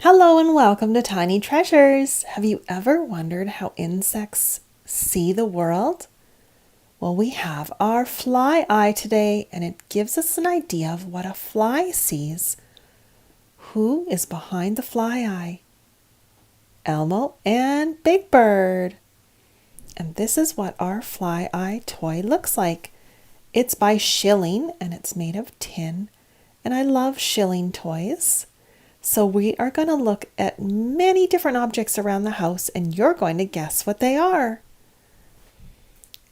Hello and welcome to Tiny Treasures. Have you ever wondered how insects see the world? Well, we have our fly eye today, and it gives us an idea of what a fly sees. Who is behind the fly eye? Elmo and Big Bird. And this is what our fly eye toy looks like. It's by Shilling and it's made of tin. And I love Shilling toys. So we are going to look at many different objects around the house and you're going to guess what they are.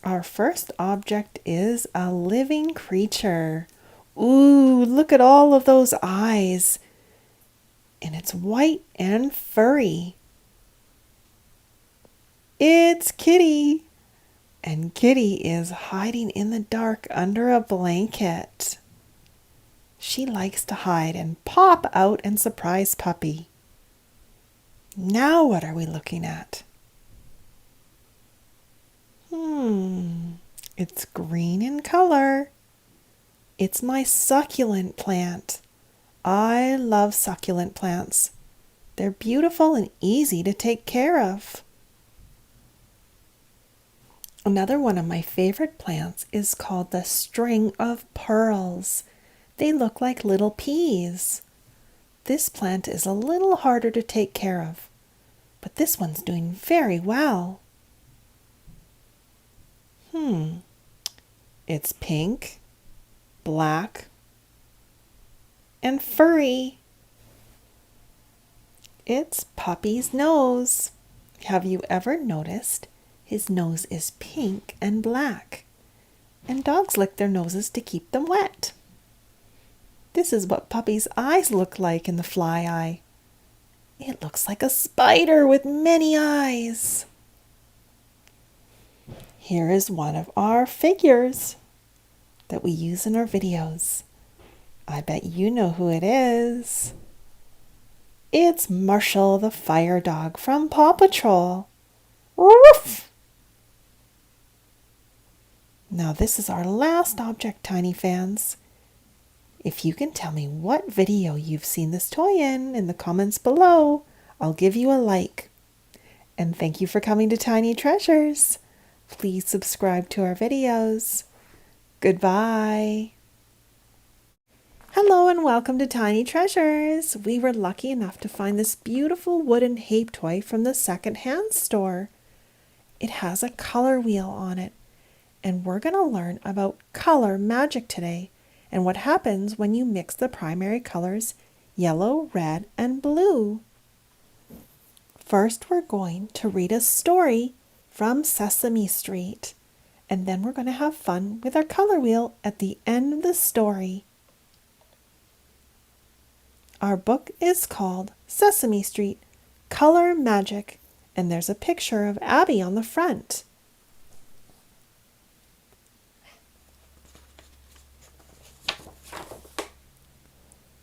Our first object is a living creature. Ooh, look at all of those eyes. And it's white and furry. It's Kitty. And Kitty is hiding in the dark under a blanket. She likes to hide and pop out and surprise Puppy. Now what are we looking at? It's green in color. It's my succulent plant. I love succulent plants. They're beautiful and easy to take care of. Another one of my favorite plants is called the string of pearls. They look like little peas. This plant is a little harder to take care of, but this one's doing very well. It's pink, black, and furry. It's Puppy's nose. Have you ever noticed his nose is pink and black? And dogs lick their noses to keep them wet. This is what Puppy's eyes look like in the fly eye. It looks like a spider with many eyes. Here is one of our figures that we use in our videos. I bet you know who it is. It's Marshall the fire dog from Paw Patrol. Woof! Now this is our last object, Tiny fans. If you can tell me what video you've seen this toy in the comments below, I'll give you a like. And thank you for coming to Tiny Treasures. Please subscribe to our videos. Goodbye. Hello and welcome to Tiny Treasures. We were lucky enough to find this beautiful wooden Hape toy from the second-hand store. It has a color wheel on it, and we're going to learn about color magic today and what happens when you mix the primary colors yellow, red, and blue. First, we're going to read a story from Sesame Street, and then we're going to have fun with our color wheel at the end of the story. Our book is called Sesame Street, Color Magic, and there's a picture of Abby on the front.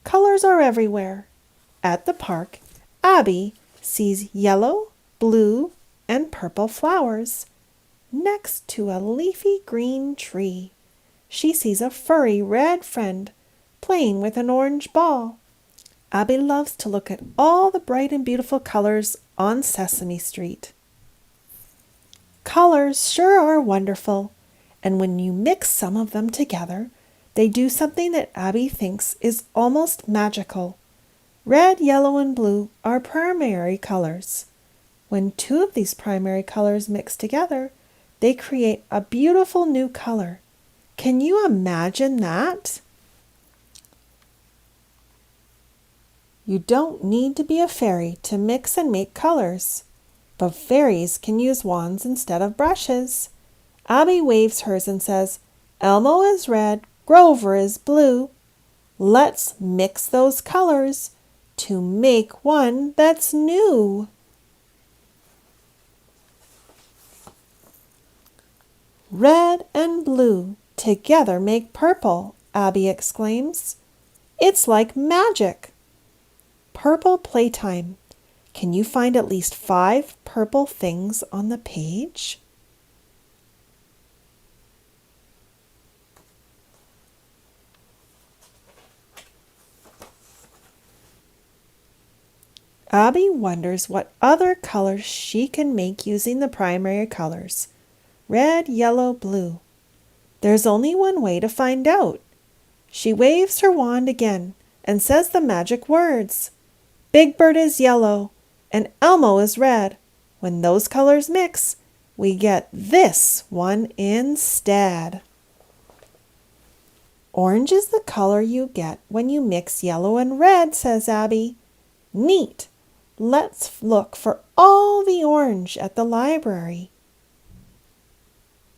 Colors are everywhere. At the park, Abby sees yellow, blue, and purple flowers. Next to a leafy green tree, she sees a furry red friend playing with an orange ball. Abby loves to look at all the bright and beautiful colors on Sesame Street. Colors sure are wonderful, and when you mix some of them together, they do something that Abby thinks is almost magical. Red, yellow, and blue are primary colors. When two of these primary colors mix together, they create a beautiful new color. Can you imagine that? You don't need to be a fairy to mix and make colors, but fairies can use wands instead of brushes. Abby waves hers and says, "Elmo is red, Grover is blue. Let's mix those colors to make one that's new." Red and blue together make purple, Abby exclaims. It's like magic. Purple playtime. Can you find at least 5 purple things on the page? Abby wonders what other colors she can make using the primary colors, red, yellow, blue. There's only one way to find out. She waves her wand again and says the magic words. Big Bird is yellow and Elmo is red. When those colors mix, we get this one instead. Orange is the color you get when you mix yellow and red, says Abby. Neat. Let's look for all the orange at the library.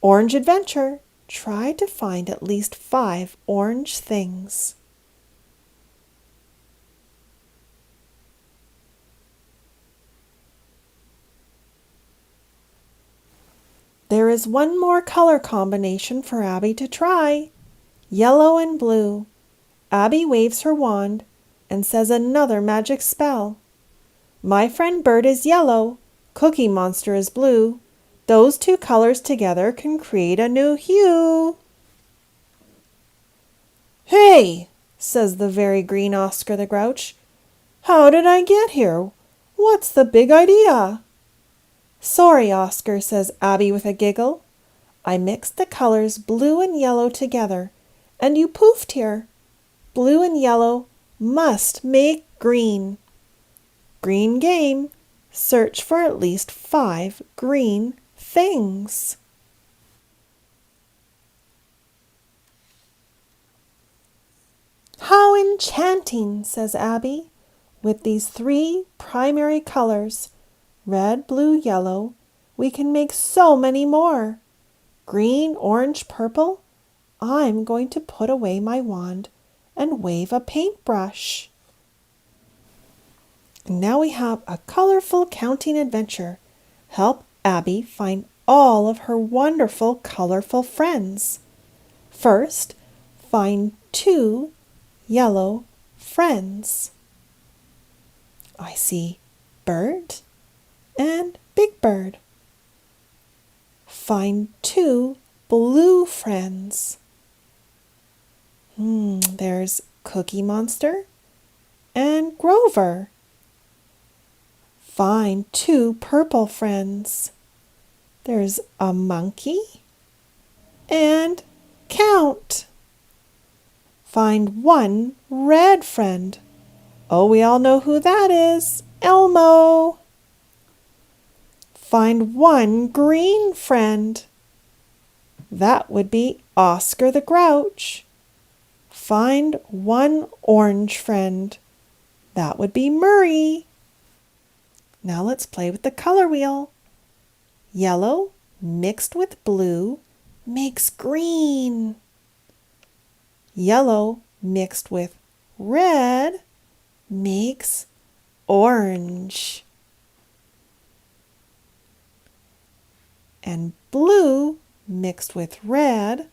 Orange Adventure. Try to find at least 5 orange things. There is one more color combination for Abby to try. Yellow and blue. Abby waves her wand and says another magic spell. My friend Bird is yellow, Cookie Monster is blue. Those 2 colors together can create a new hue. Hey, says the very green Oscar the Grouch. How did I get here? What's the big idea? Sorry, Oscar, says Abby with a giggle. I mixed the colors blue and yellow together, and you poofed here. Blue and yellow must make green. Green game. Search for at least 5 green things. How enchanting, says Abby. With these 3 primary colors, red, blue, yellow, we can make so many more. Green, orange, purple. I'm going to put away my wand and wave a paintbrush. And now we have a colorful counting adventure. Help Abby find all of her wonderful, colorful friends. First, find 2 yellow friends. I see Bird and Big Bird. Find 2 blue friends. There's Cookie Monster and Grover. Find 2 purple friends. There's a monkey and Count. Find 1 red friend. Oh, we all know who that is. Elmo. Find 1 green friend. That would be Oscar the Grouch. Find 1 orange friend. That would be Murray. Now let's play with the color wheel. Yellow mixed with blue makes green. Yellow mixed with red makes orange. And blue mixed with red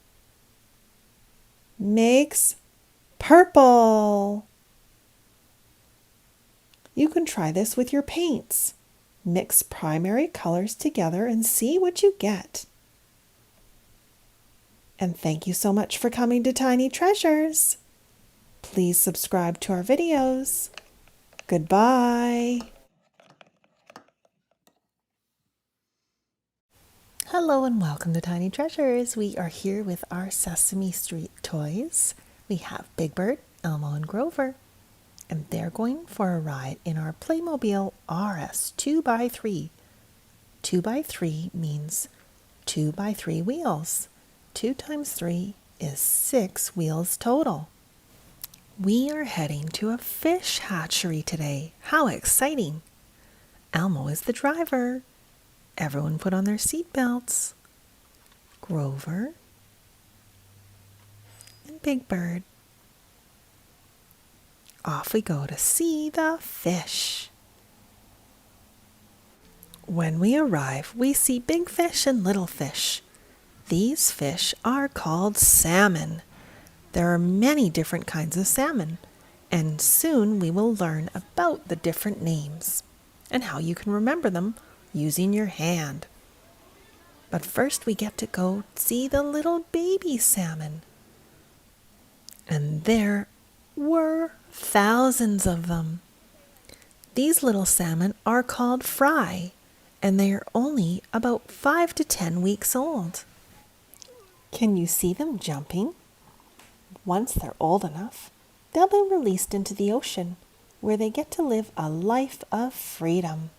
makes purple. You can try this with your paints. Mix primary colors together and see what you get. And thank you so much for coming to Tiny Treasures. Please subscribe to our videos. Goodbye. Hello and welcome to Tiny Treasures. We are here with our Sesame Street toys. We have Big Bird, Elmo, and Grover. And they're going for a ride in our Playmobil RS 2x3. 2x3 means 2x3 wheels. 2 times 3 is 6 wheels total. We are heading to a fish hatchery today. How exciting! Elmo is the driver. Everyone put on their seatbelts. Grover and Big Bird. Off we go to see the fish. When we arrive, we see big fish and little fish. These fish are called salmon. There are many different kinds of salmon, and soon we will learn about the different names and how you can remember them using your hand. But first we get to go see the little baby salmon. And there were thousands of them. These little salmon are called fry, and they are only about 5 to 10 weeks old. Can you see them jumping? Once they're old enough, they'll be released into the ocean, where they get to live a life of freedom.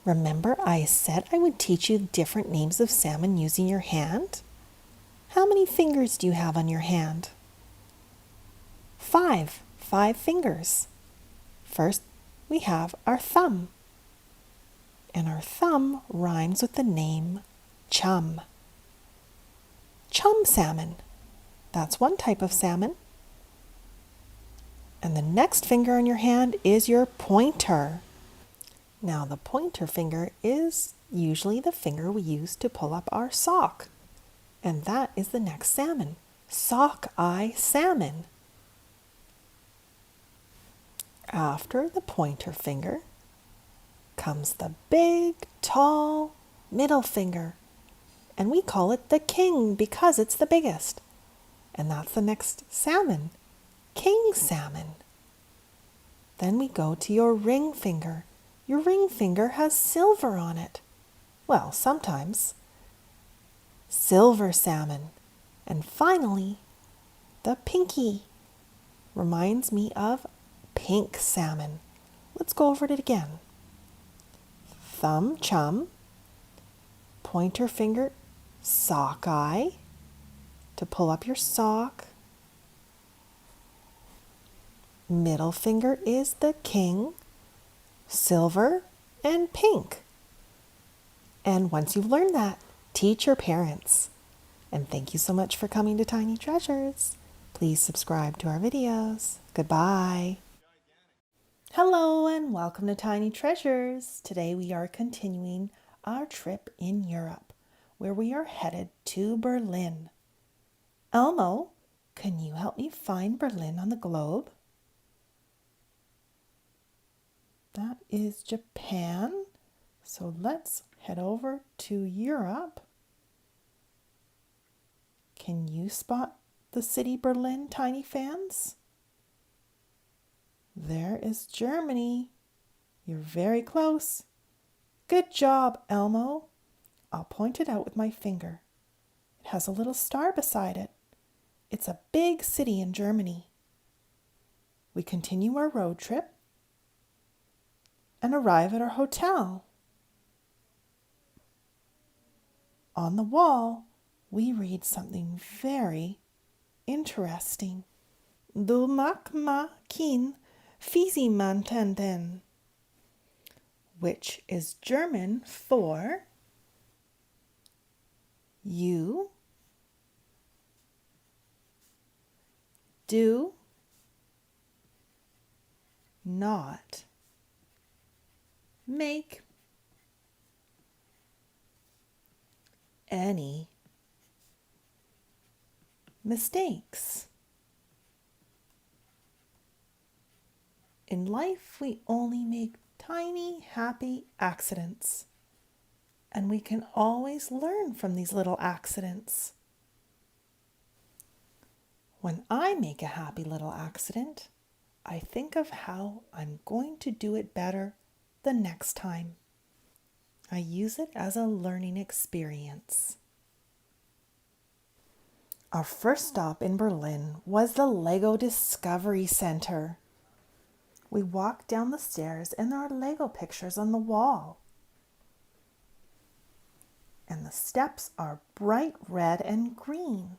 Remember I said I would teach you different names of salmon using your hand? How many fingers do you have on your hand? 5. 5 fingers. First, we have our thumb. And our thumb rhymes with the name chum. Chum salmon. That's one type of salmon. And the next finger on your hand is your pointer. Now the pointer finger is usually the finger we use to pull up our sock. And that is the next salmon, sockeye salmon. After the pointer finger comes the big, tall middle finger. And we call it the king because it's the biggest. And that's the next salmon, king salmon. Then we go to your ring finger. Your ring finger has silver on it. Well, sometimes. Silver salmon. And finally, the pinky. Reminds me of pink salmon. Let's go over it again. Thumb chum, pointer finger sockeye to pull up your sock. Middle finger is the king, silver and pink. And once you've learned that, teach your parents. And thank you so much for coming to Tiny Treasures. Please subscribe to our videos. Goodbye. Hello and welcome to Tiny Treasures. Today we are continuing our trip in Europe, where we are headed to Berlin. Elmo, can you help me find Berlin on the globe? That is Japan. So let's head over to Europe. Can you spot the city Berlin, Tiny fans? There is Germany. You're very close. Good job, Elmo. I'll point it out with my finger. It has a little star beside it. It's a big city in Germany. We continue our road trip and arrive at our hotel. On the wall, we read something very interesting. Du mag ma kein Fiesimanten, which is German for you do not make any mistakes. In life, we only make tiny, happy accidents. And we can always learn from these little accidents. When I make a happy little accident, I think of how I'm going to do it better the next time. I use it as a learning experience. Our first stop in Berlin was the Lego Discovery Center. We walked down the stairs and there are Lego pictures on the wall. And the steps are bright red and green.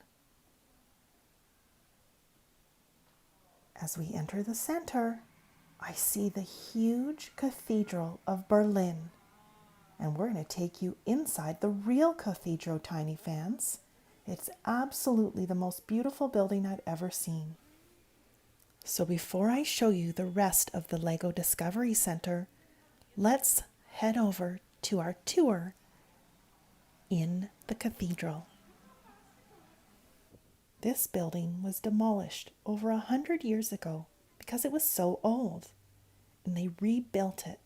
As we enter the center, I see the huge Cathedral of Berlin. And we're going to take you inside the real cathedral, Tiny fans. It's absolutely the most beautiful building I've ever seen. So before I show you the rest of the Lego Discovery Center, let's head over to our tour in the cathedral. This building was demolished over 100 years ago because it was so old, and they rebuilt it.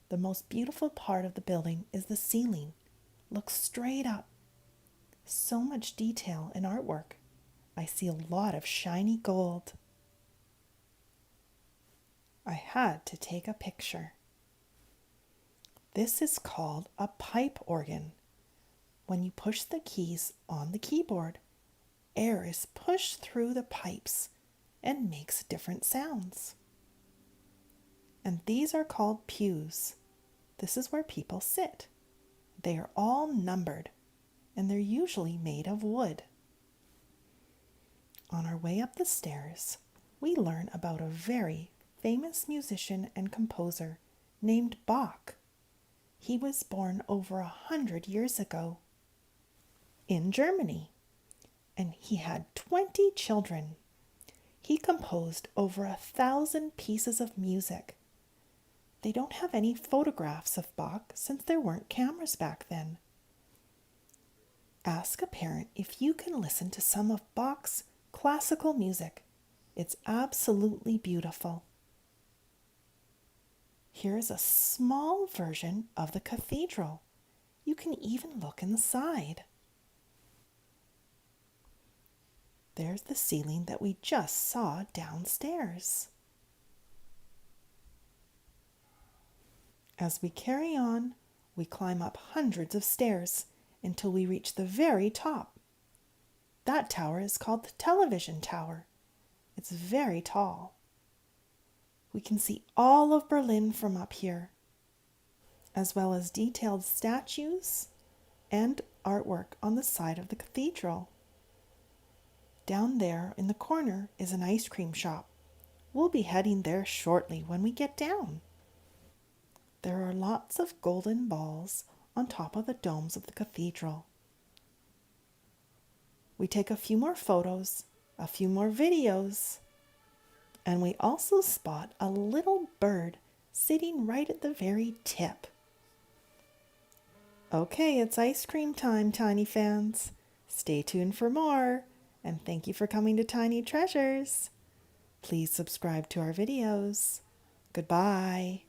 The most beautiful part of the building is the ceiling. Look straight up. So much detail and artwork. I see a lot of shiny gold. I had to take a picture. This is called a pipe organ. When you push the keys on the keyboard, air is pushed through the pipes and makes different sounds. And these are called pews. This is where people sit. They are all numbered, and they're usually made of wood. On our way up the stairs, we learn about a very famous musician and composer named Bach. He was born over 100 years ago in Germany, and he had 20 children. He composed over 1,000 pieces of music. They don't have any photographs of Bach since there weren't cameras back then. Ask a parent if you can listen to some of Bach's classical music. It's absolutely beautiful. Here is a small version of the cathedral. You can even look inside. There's the ceiling that we just saw downstairs. As we carry on, we climb up hundreds of stairs until we reach the very top. That tower is called the television tower. It's very tall. We can see all of Berlin from up here, as well as detailed statues and artwork on the side of the cathedral. Down there in the corner is an ice cream shop. We'll be heading there shortly when we get down. There are lots of golden balls on top of the domes of the cathedral. We take a few more photos, a few more videos, and we also spot a little bird sitting right at the very tip. Okay, it's ice cream time, Tiny fans. Stay tuned for more, and thank you for coming to Tiny Treasures. Please subscribe to our videos. Goodbye.